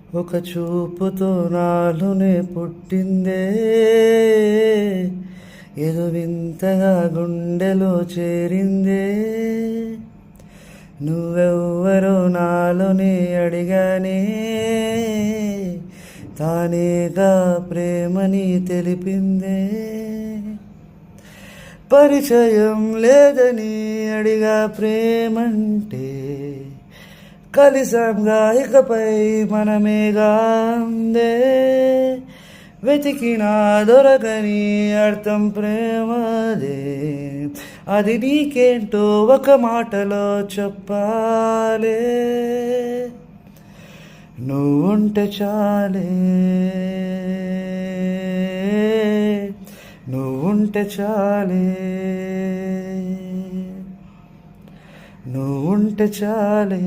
ఒక చూపుతో నాలోనే పుట్టిందే, ఏదో వింతగా గుండెలో చేరిందే. నువ్వెవ్వరో నాలోనే అడిగానే, తానేగా ప్రేమని తెలిపిందే. పరిచయం లేదని అడిగా ప్రేమంటే, కలిసంగా ఇకపై మనమేగా అందే. వెతికినా దొరకని అర్థం ప్రేమదే, అది నీకేంటో ఒక మాటలో చెప్పాలే. నువ్వుంటే చాలే, నువ్వుంటే చాలే, నువ్వుంటే చాలే.